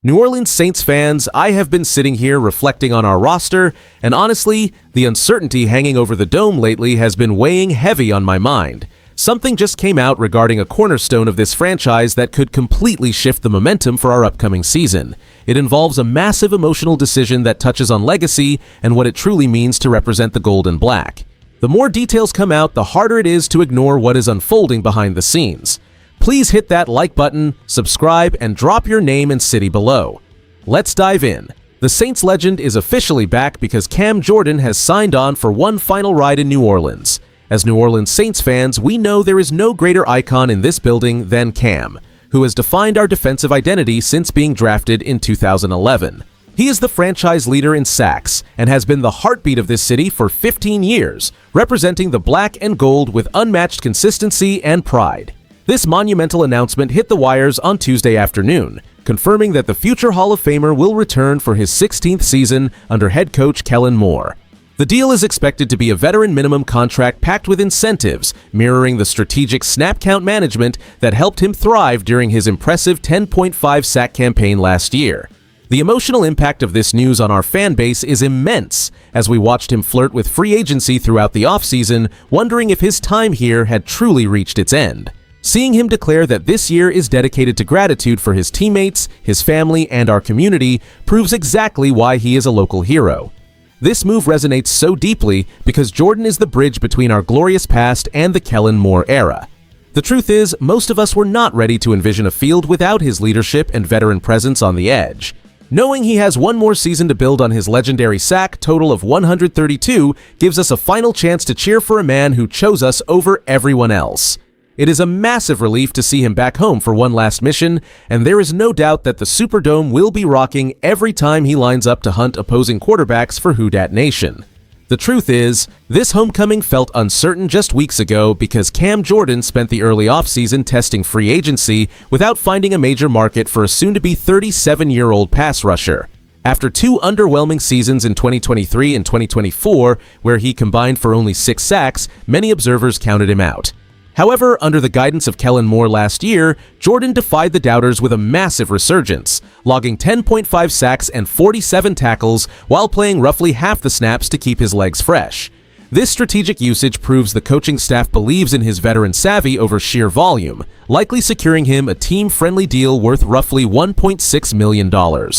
New Orleans Saints fans, I have been sitting here reflecting on our roster, and honestly, the uncertainty hanging over the dome lately has been weighing heavy on my mind. Something just came out regarding a cornerstone of this franchise that could completely shift the momentum for our upcoming season. It involves a massive emotional decision that touches on legacy and what it truly means to represent the gold and black. The more details come out, the harder it is to ignore what is unfolding behind the scenes. Please hit that like button, subscribe, and drop your name and city below. Let's dive in. The Saints legend is officially back because Cam Jordan has signed on for one final ride in New Orleans. As New Orleans Saints fans, we know there is no greater icon in this building than Cam, who has defined our defensive identity since being drafted in 2011. He is the franchise leader in sacks and has been the heartbeat of this city for 15 years, representing the black and gold with unmatched consistency and pride. This monumental announcement hit the wires on Tuesday afternoon, confirming that the future Hall of Famer will return for his 16th season under head coach Kellen Moore. The deal is expected to be a veteran minimum contract packed with incentives, mirroring the strategic snap count management that helped him thrive during his impressive 10.5 sack campaign last year. The emotional impact of this news on our fan base is immense, as we watched him flirt with free agency throughout the offseason, wondering if his time here had truly reached its end. Seeing him declare that this year is dedicated to gratitude for his teammates, his family, and our community proves exactly why he is a local hero. This move resonates so deeply because Jordan is the bridge between our glorious past and the Kellen Moore era. The truth is, most of us were not ready to envision a field without his leadership and veteran presence on the edge. Knowing he has one more season to build on his legendary sack total of 132 gives us a final chance to cheer for a man who chose us over everyone else. It is a massive relief to see him back home for one last mission, and there is no doubt that the Superdome will be rocking every time he lines up to hunt opposing quarterbacks for Who Dat Nation. The truth is, this homecoming felt uncertain just weeks ago because Cam Jordan spent the early offseason testing free agency without finding a major market for a soon-to-be 37-year-old pass rusher. After two underwhelming seasons in 2023 and 2024, where he combined for only 6 sacks, many observers counted him out. However, under the guidance of Kellen Moore last year, Jordan defied the doubters with a massive resurgence, logging 10.5 sacks and 47 tackles while playing roughly half the snaps to keep his legs fresh. This strategic usage proves the coaching staff believes in his veteran savvy over sheer volume, likely securing him a team-friendly deal worth roughly $1.6 million.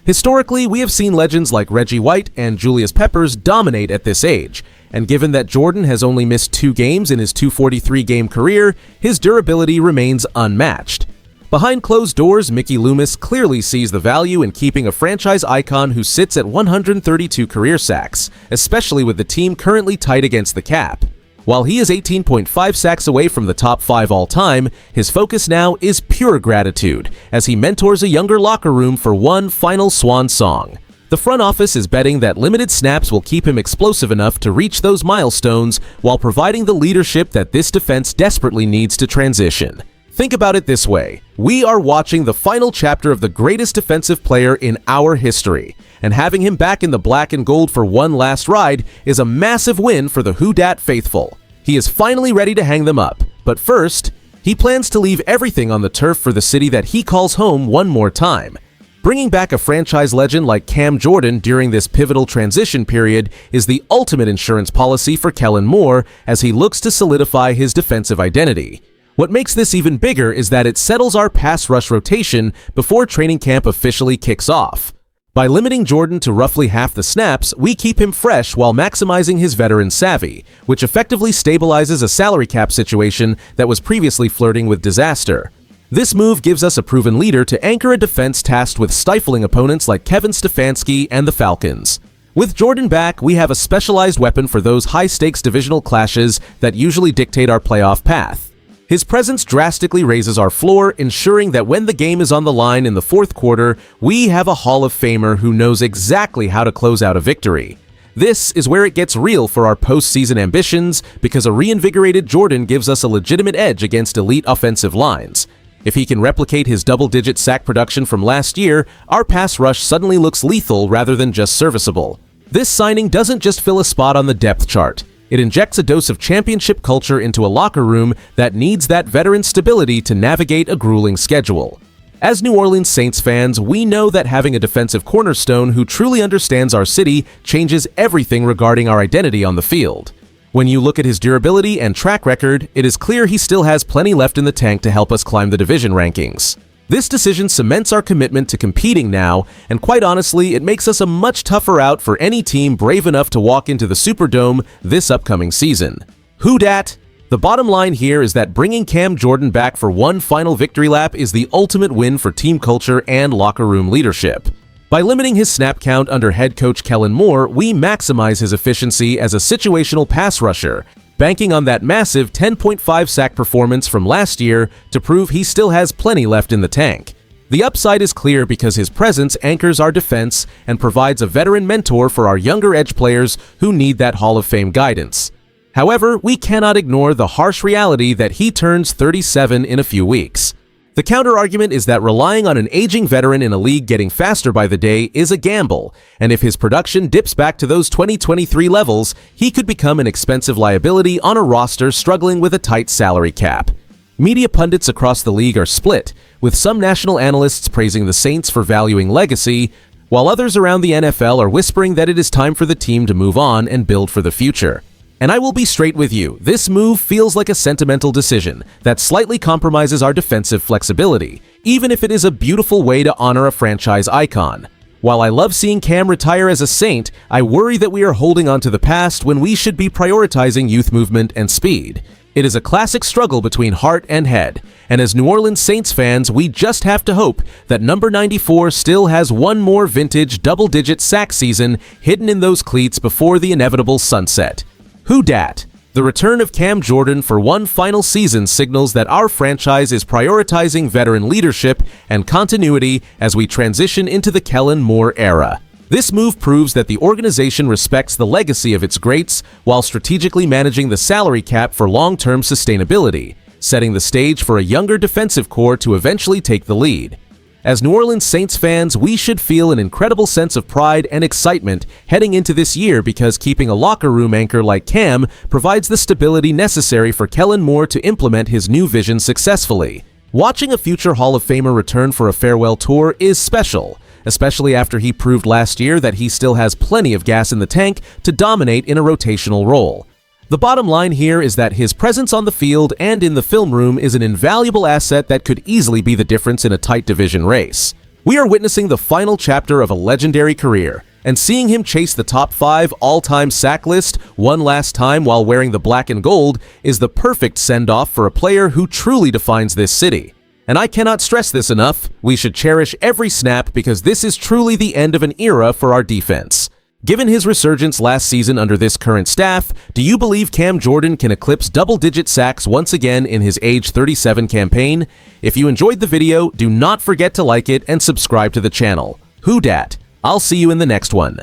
Historically, we have seen legends like Reggie White and Julius Peppers dominate at this age, and given that Jordan has only missed 2 games in his 243-game career, his durability remains unmatched. Behind closed doors, Mickey Loomis clearly sees the value in keeping a franchise icon who sits at 132 career sacks, especially with the team currently tight against the cap. While he is 18.5 sacks away from the top 5 all-time, his focus now is pure gratitude, as he mentors a younger locker room for one final swan song. The front office is betting that limited snaps will keep him explosive enough to reach those milestones while providing the leadership that this defense desperately needs to transition. Think about it this way. We are watching the final chapter of the greatest defensive player in our history, and having him back in the black and gold for one last ride is a massive win for the Who Dat faithful. He is finally ready to hang them up, but first, he plans to leave everything on the turf for the city that he calls home one more time. Bringing back a franchise legend like Cam Jordan during this pivotal transition period is the ultimate insurance policy for Kellen Moore as he looks to solidify his defensive identity. What makes this even bigger is that it settles our pass rush rotation before training camp officially kicks off. By limiting Jordan to roughly half the snaps, we keep him fresh while maximizing his veteran savvy, which effectively stabilizes a salary cap situation that was previously flirting with disaster. This move gives us a proven leader to anchor a defense tasked with stifling opponents like Kevin Stefanski and the Falcons. With Jordan back, we have a specialized weapon for those high-stakes divisional clashes that usually dictate our playoff path. His presence drastically raises our floor, ensuring that when the game is on the line in the fourth quarter, we have a Hall of Famer who knows exactly how to close out a victory. This is where it gets real for our postseason ambitions, because a reinvigorated Jordan gives us a legitimate edge against elite offensive lines. If he can replicate his double-digit sack production from last year, our pass rush suddenly looks lethal rather than just serviceable. This signing doesn't just fill a spot on the depth chart. It injects a dose of championship culture into a locker room that needs that veteran stability to navigate a grueling schedule. As New Orleans Saints fans, we know that having a defensive cornerstone who truly understands our city changes everything regarding our identity on the field. When you look at his durability and track record, it is clear he still has plenty left in the tank to help us climb the division rankings. This decision cements our commitment to competing now, and quite honestly, it makes us a much tougher out for any team brave enough to walk into the Superdome this upcoming season. Who dat? The bottom line here is that bringing Cam Jordan back for one final victory lap is the ultimate win for team culture and locker room leadership. By limiting his snap count under head coach Kellen Moore, we maximize his efficiency as a situational pass rusher, banking on that massive 10.5 sack performance from last year to prove he still has plenty left in the tank. The upside is clear because his presence anchors our defense and provides a veteran mentor for our younger edge players who need that Hall of Fame guidance. However, we cannot ignore the harsh reality that he turns 37 in a few weeks. The counter-argument is that relying on an aging veteran in a league getting faster by the day is a gamble, and if his production dips back to those 2023 levels, he could become an expensive liability on a roster struggling with a tight salary cap. Media pundits across the league are split, with some national analysts praising the Saints for valuing legacy, while others around the NFL are whispering that it is time for the team to move on and build for the future. And I will be straight with you, this move feels like a sentimental decision that slightly compromises our defensive flexibility, even if it is a beautiful way to honor a franchise icon. While I love seeing Cam retire as a Saint, I worry that we are holding on to the past when we should be prioritizing youth movement and speed. It is a classic struggle between heart and head, and as New Orleans Saints fans, we just have to hope that number 94 still has one more vintage double-digit sack season hidden in those cleats before the inevitable sunset. Who dat? The return of Cam Jordan for one final season signals that our franchise is prioritizing veteran leadership and continuity as we transition into the Kellen Moore era. This move proves that the organization respects the legacy of its greats while strategically managing the salary cap for long-term sustainability, setting the stage for a younger defensive core to eventually take the lead. As New Orleans Saints fans, we should feel an incredible sense of pride and excitement heading into this year because keeping a locker room anchor like Cam provides the stability necessary for Kellen Moore to implement his new vision successfully. Watching a future Hall of Famer return for a farewell tour is special, especially after he proved last year that he still has plenty of gas in the tank to dominate in a rotational role. The bottom line here is that his presence on the field and in the film room is an invaluable asset that could easily be the difference in a tight division race. We are witnessing the final chapter of a legendary career, and seeing him chase the top 5 all-time sack list one last time while wearing the black and gold is the perfect send-off for a player who truly defines this city. And I cannot stress this enough, we should cherish every snap because this is truly the end of an era for our defense. Given his resurgence last season under this current staff, do you believe Cam Jordan can eclipse double-digit sacks once again in his age 37 campaign? If you enjoyed the video, do not forget to like it and subscribe to the channel. Who dat? I'll see you in the next one.